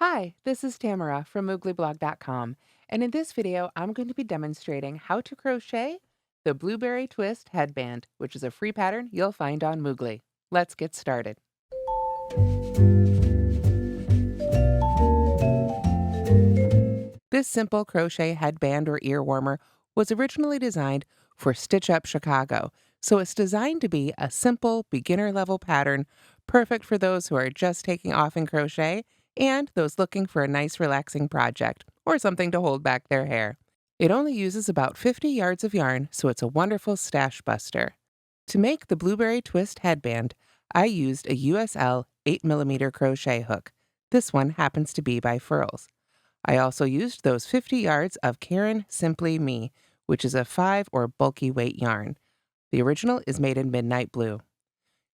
Hi, this is Tamara from mooglyblog.com, and in this video, I'm going to be demonstrating how to crochet the Blueberry Twist Headband, which is a free pattern you'll find on Moogly. Let's get started. This simple crochet headband or ear warmer was originally designed for Stitch Up Chicago, so it's designed to be a simple beginner-level pattern, perfect for those who are just taking off in crochet and those looking for a nice relaxing project or something to hold back their hair. It only uses about 50 yards of yarn, so it's a wonderful stash buster. To make the Blueberry Twist Headband, I used a USL 8mm crochet hook. This one happens to be by Furls. I also used those 50 yards of Caron Simply Me, which is a 5 or bulky weight yarn. The original is made in midnight blue.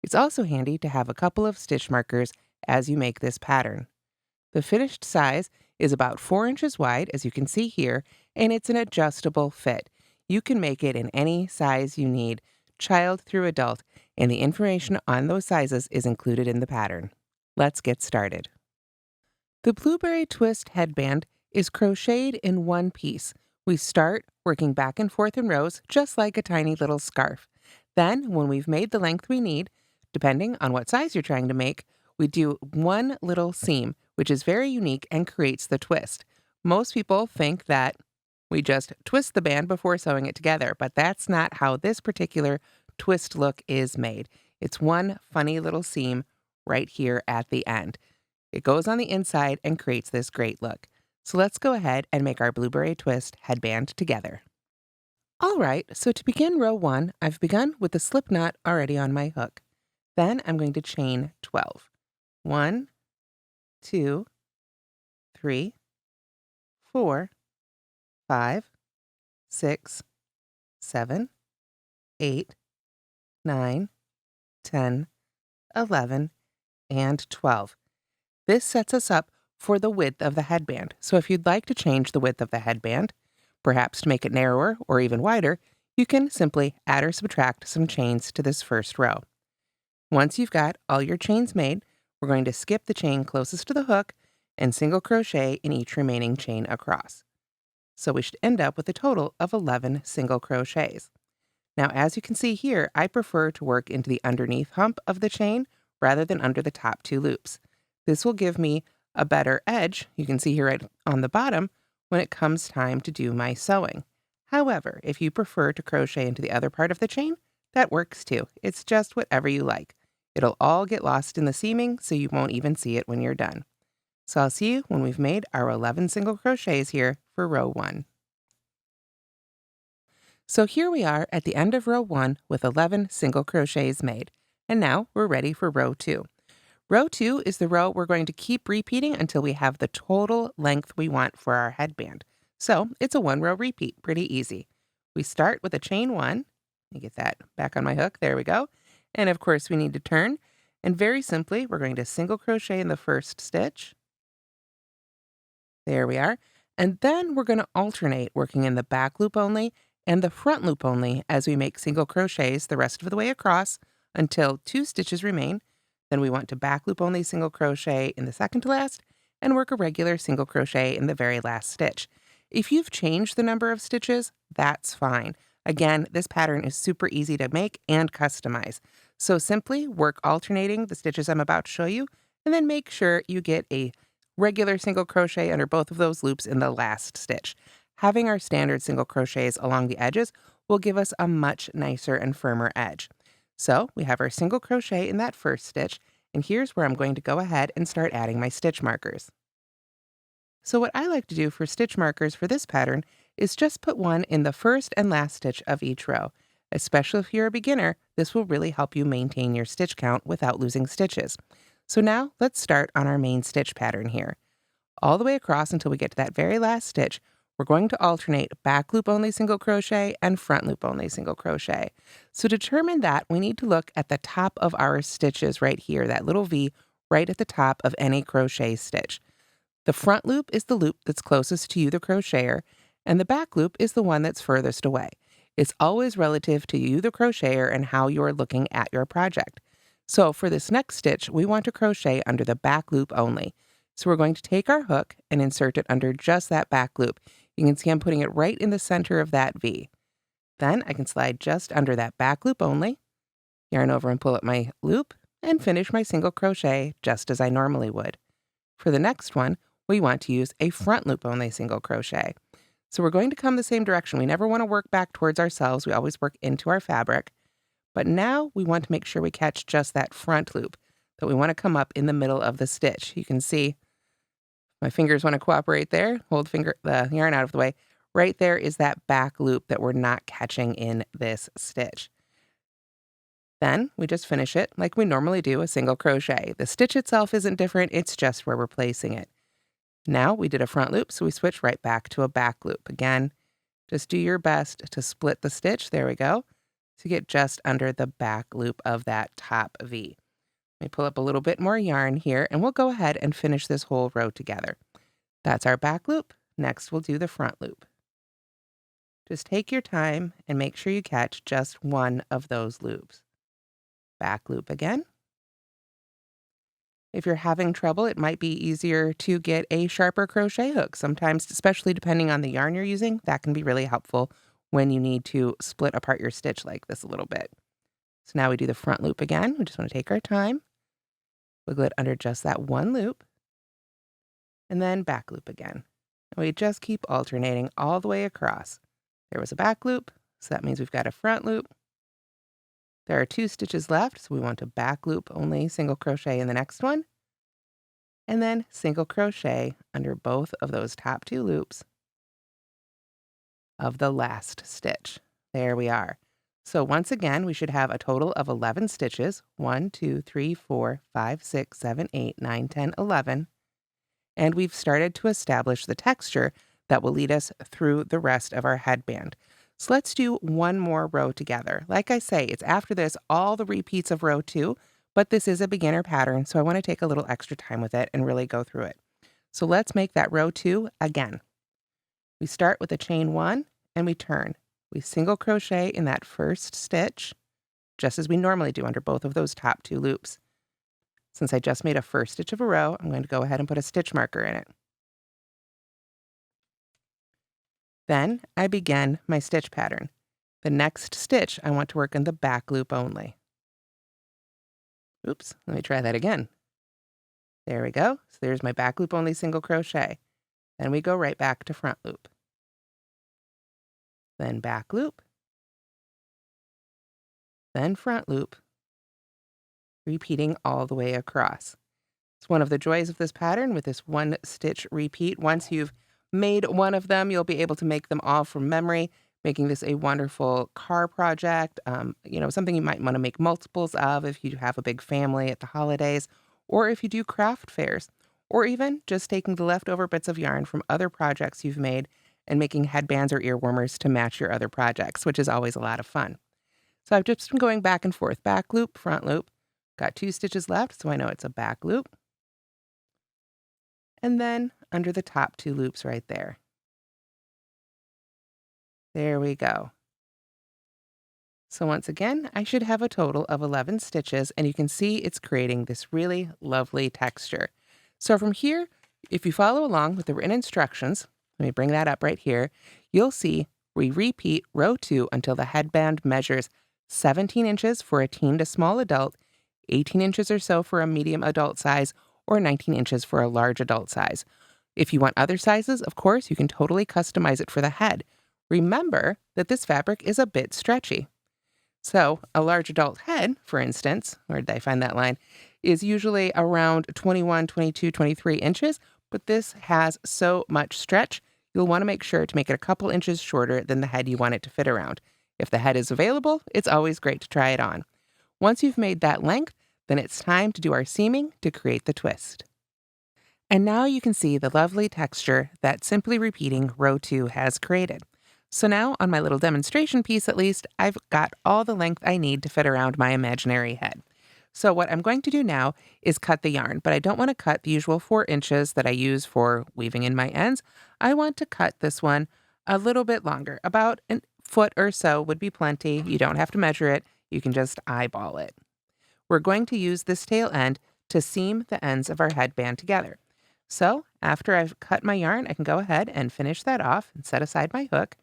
It's also handy to have a couple of stitch markers as you make this pattern. The finished size is about 4 inches wide, as you can see here, and it's an adjustable fit. You can make it in any size you need, child through adult, and the information on those sizes is included in the pattern. Let's get started. The Blueberry Twist Headband is crocheted in one piece. We start working back and forth in rows, just like a tiny little scarf. Then, when we've made the length we need, depending on what size you're trying to make, we do one little seam, which is very unique and creates the twist. Most people think that we just twist the band before sewing it together, but that's not how this particular twist look is made. It's one funny little seam right here at the end. It goes on the inside and creates this great look. So let's go ahead and make our Blueberry Twist headband together. All right, so to begin row 1, I've begun with the slip knot already on my hook. Then I'm going to chain 12. 1, 2, 3, 4, 5, 6, 7, 8, 9, 10, 11, and 12. This sets us up for the width of the headband. So if you'd like to change the width of the headband, perhaps to make it narrower or even wider, you can simply add or subtract some chains to this first row. Once you've got all your chains made, we're going to skip the chain closest to the hook and single crochet in each remaining chain across. So we should end up with a total of 11 single crochets. Now, as you can see here, I prefer to work into the underneath hump of the chain rather than under the top 2 loops. This will give me a better edge, you can see here right on the bottom, when it comes time to do my sewing. However, if you prefer to crochet into the other part of the chain, that works too. It's just whatever you like. It'll all get lost in the seaming, so you won't even see it when you're done. So I'll see you when we've made our 11 single crochets here for row 1. So here we are at the end of row 1 with 11 single crochets made. And now we're ready for row 2. Row 2 is the row we're going to keep repeating until we have the total length we want for our headband. So it's a 1-row repeat, pretty easy. We start with a chain 1. Let me get that back on my hook. There we go. And of course we need to turn. And very simply, we're going to single crochet in the first stitch. There we are. And then we're going to alternate working in the back loop only and the front loop only as we make single crochets the rest of the way across until 2 stitches remain. Then we want to back loop only single crochet in the second to last and work a regular single crochet in the very last stitch. If you've changed the number of stitches, that's fine. Again, this pattern is super easy to make and customize. So simply work alternating the stitches I'm about to show you, and then make sure you get a regular single crochet under both of those loops in the last stitch. Having our standard single crochets along the edges will give us a much nicer and firmer edge. So we have our single crochet in that first stitch, and here's where I'm going to go ahead and start adding my stitch markers. So what I like to do for stitch markers for this pattern is just put one in the first and last stitch of each row. Especially if you're a beginner, this will really help you maintain your stitch count without losing stitches. So now let's start on our main stitch pattern here. All the way across until we get to that very last stitch, we're going to alternate back loop only single crochet and front loop only single crochet. So to determine that, we need to look at the top of our stitches right here, that little V right at the top of any crochet stitch. The front loop is the loop that's closest to you, the crocheter, and the back loop is the one that's furthest away. It's always relative to you, the crocheter, and how you're looking at your project. So for this next stitch, we want to crochet under the back loop only. So we're going to take our hook and insert it under just that back loop. You can see I'm putting it right in the center of that V. Then I can slide just under that back loop only, yarn over and pull up my loop, and finish my single crochet just as I normally would. For the next one, we want to use a front loop only single crochet. So we're going to come the same direction. We never want to work back towards ourselves. We always work into our fabric. But now we want to make sure we catch just that front loop, that we want to come up in the middle of the stitch. You can see my fingers want to cooperate there. Hold the yarn out of the way. Right there is that back loop that we're not catching in this stitch. Then we just finish it like we normally do a single crochet. The stitch itself isn't different, it's just where we're placing it. Now we did a front loop, so we switch right back to a back loop. Again, just do your best to split the stitch, there we go, to get just under the back loop of that top V. Let me pull up a little bit more yarn here, and we'll go ahead and finish this whole row together. That's our back loop. Next, we'll do the front loop. Just take your time and make sure you catch just one of those loops. Back loop again. If you're having trouble, it might be easier to get a sharper crochet hook. Sometimes, especially depending on the yarn you're using, that can be really helpful when you need to split apart your stitch like this a little bit. So now we do the front loop again. We just want to take our time, wiggle it under just that one loop, and then back loop again. And we just keep alternating all the way across. There was a back loop, so that means we've got a front loop. There are 2 stitches left, so we want to back loop only single crochet in the next one, and then single crochet under both of those top 2 loops of the last stitch. There we are. So once again, we should have a total of 11 stitches. 1, 2, 3, 4, 5, 6, 7, 8, 9, 10, 11. And we've started to establish the texture that will lead us through the rest of our headband. So let's do one more row together. Like I say, it's after this all the repeats of row 2, but this is a beginner pattern, so I want to take a little extra time with it and really go through it. So let's make that row 2 again. We start with a chain 1 and we turn. We single crochet in that first stitch, just as we normally do under both of those top 2 loops. Since I just made a first stitch of a row, I'm going to go ahead and put a stitch marker in it. Then I begin my stitch pattern. The next stitch, I want to work in the back loop only. Oops, let me try that again. There we go. So there's my back loop only single crochet. Then we go right back to front loop. Then back loop. Then front loop. Repeating all the way across. It's one of the joys of this pattern with this one stitch repeat. Once you've made one of them, you'll be able to make them all from memory, making this a wonderful car project, something you might want to make multiples of if you have a big family at the holidays, or if you do craft fairs, or even just taking the leftover bits of yarn from other projects you've made and making headbands or ear warmers to match your other projects, which is always a lot of fun. So I've just been going back and forth, back loop, front loop, got 2 stitches left, so I know it's a back loop. And then under the top 2 loops right there. There we go. So once again, I should have a total of 11 stitches, and you can see it's creating this really lovely texture. So from here, if you follow along with the written instructions, let me bring that up right here, you'll see we repeat row 2 until the headband measures 17 inches for a teen to small adult, 18 inches or so for a medium adult size, or 19 inches for a large adult size. If you want other sizes, of course, you can totally customize it for the head. Remember that this fabric is a bit stretchy. So a large adult head, for instance, where did I find that line, is usually around 21, 22, 23 inches, but this has so much stretch, you'll want to make sure to make it a couple inches shorter than the head you want it to fit around. If the head is available, it's always great to try it on. Once you've made that length, then it's time to do our seaming to create the twist. And now you can see the lovely texture that simply repeating row 2 has created. So now on my little demonstration piece at least, I've got all the length I need to fit around my imaginary head. So what I'm going to do now is cut the yarn, but I don't want to cut the usual 4 inches that I use for weaving in my ends. I want to cut this one a little bit longer, about a foot or so would be plenty. You don't have to measure it, you can just eyeball it. We're going to use this tail end to seam the ends of our headband together. So after I've cut my yarn, I can go ahead and finish that off and set aside my hook.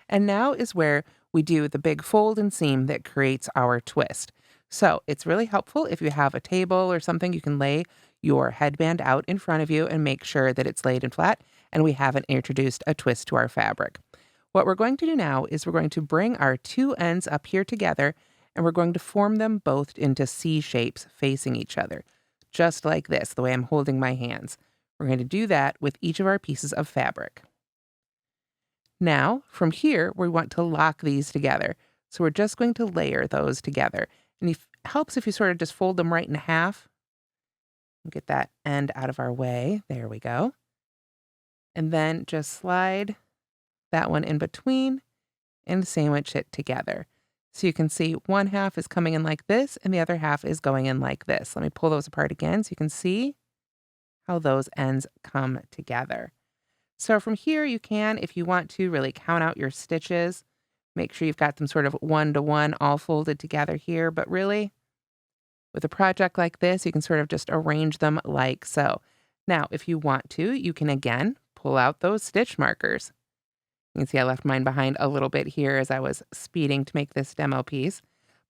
And now is where we do the big fold and seam that creates our twist. So it's really helpful if you have a table or something, you can lay your headband out in front of you and make sure that it's laid and flat, and we haven't introduced a twist to our fabric. What we're going to do now is we're going to bring our two ends up here together, and we're going to form them both into C shapes facing each other, just like this, the way I'm holding my hands. We're going to do that with each of our pieces of fabric. Now, from here, we want to lock these together. So we're just going to layer those together. And it helps if you sort of just fold them right in half. Get that end out of our way. There we go. And then just slide that one in between and sandwich it together. So you can see one half is coming in like this and the other half is going in like this. Let me pull those apart again so you can see how those ends come together. So from here, you can, if you want to, really count out your stitches. Make sure you've got them sort of one to one all folded together here. But really, with a project like this, you can sort of just arrange them like so. Now, if you want to, you can again pull out those stitch markers. You can see I left mine behind a little bit here as I was speeding to make this demo piece.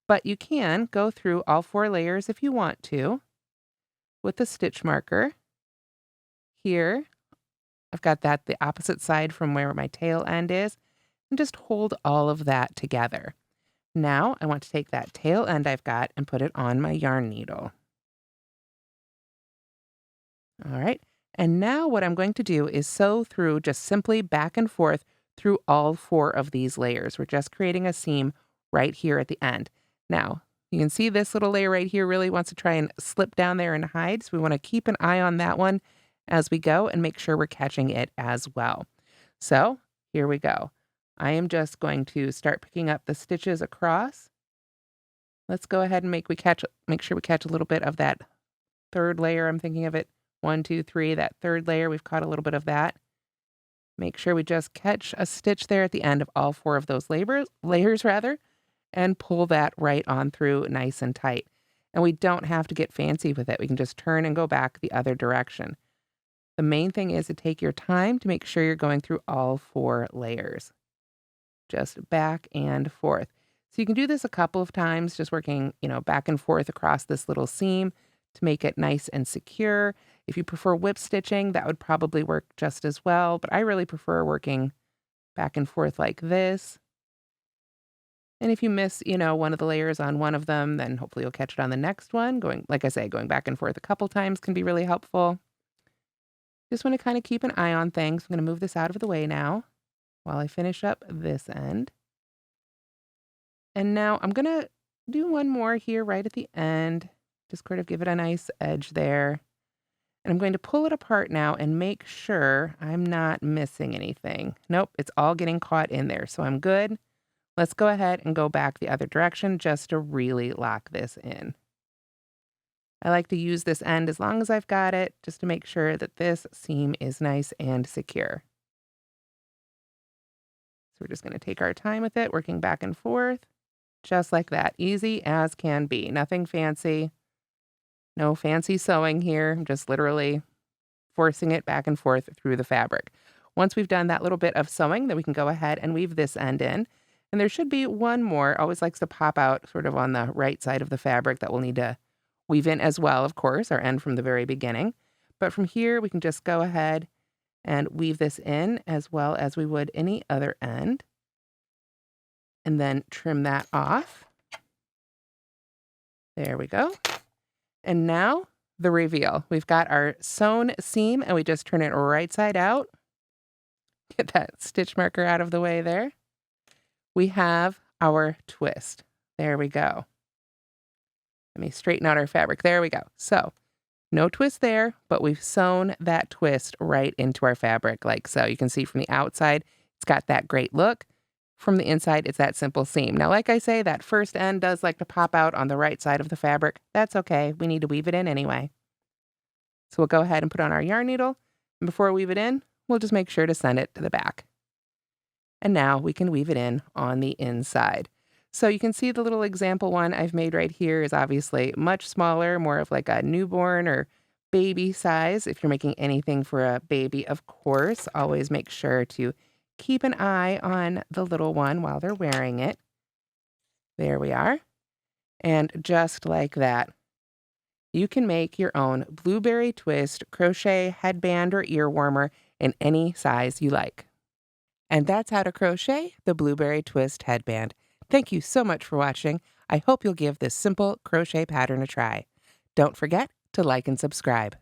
But you can go through all 4 layers if you want to with the stitch marker. Here, I've got that the opposite side from where my tail end is, and just hold all of that together. Now I want to take that tail end I've got and put it on my yarn needle. All right, and now what I'm going to do is sew through just simply back and forth through all 4 of these layers. We're just creating a seam right here at the end. Now, you can see this little layer right here really wants to try and slip down there and hide, so we want to keep an eye on that one as we go and make sure we're catching it as well. So here we go. I am just going to start picking up the stitches across. Let's go ahead and make sure we catch a little bit of that 3rd layer. I'm thinking of it 1, 2, 3. That 3rd layer, we've caught a little bit of that. Make sure we just catch a stitch there at the end of all 4 of those layers, and pull that right on through nice and tight. And we don't have to get fancy with it. We can just turn and go back the other direction. The main thing is to take your time to make sure you're going through all 4 layers. Just back and forth. So you can do this a couple of times, just working, back and forth across this little seam to make it nice and secure. If you prefer whip stitching, that would probably work just as well, but I really prefer working back and forth like this. And if you miss, one of the layers on one of them, then hopefully you'll catch it on the next one. Going back and forth a couple times can be really helpful. Just want to kind of keep an eye on things. I'm going to move this out of the way now while I finish up this end. And now I'm going to do one more here right at the end. Just sort of give it a nice edge there. And I'm going to pull it apart now and make sure I'm not missing anything. Nope, it's all getting caught in there, so I'm good. Let's go ahead and go back the other direction just to really lock this in. I like to use this end as long as I've got it, just to make sure that this seam is nice and secure. So we're just going to take our time with it, working back and forth, just like that. Easy as can be. Nothing fancy. No fancy sewing here. I'm just literally forcing it back and forth through the fabric. Once we've done that little bit of sewing, then we can go ahead and weave this end in. And there should be one more, always likes to pop out sort of on the right side of the fabric that we'll need to weave in as well, of course, our end from the very beginning. But from here, we can just go ahead and weave this in as well as we would any other end. And then trim that off. There we go. And now the reveal. We've got our sewn seam and we just turn it right side out. Get that stitch marker out of the way there. We have our twist. There we go. Let me straighten out our fabric. There we go. So no twist there, but we've sewn that twist right into our fabric like so. You can see from the outside, it's got that great look. From the inside, it's that simple seam. Now, like I say, that first end does like to pop out on the right side of the fabric. That's okay. We need to weave it in anyway. So we'll go ahead and put on our yarn needle. And before we weave it in, we'll just make sure to send it to the back. And now we can weave it in on the inside. So you can see the little example one I've made right here is obviously much smaller, more of like a newborn or baby size. If you're making anything for a baby, of course, always make sure to keep an eye on the little one while they're wearing it. There we are. And just like that, you can make your own Blueberry Twist crochet headband or ear warmer in any size you like. And that's how to crochet the Blueberry Twist Headband. Thank you so much for watching. I hope you'll give this simple crochet pattern a try. Don't forget to like and subscribe.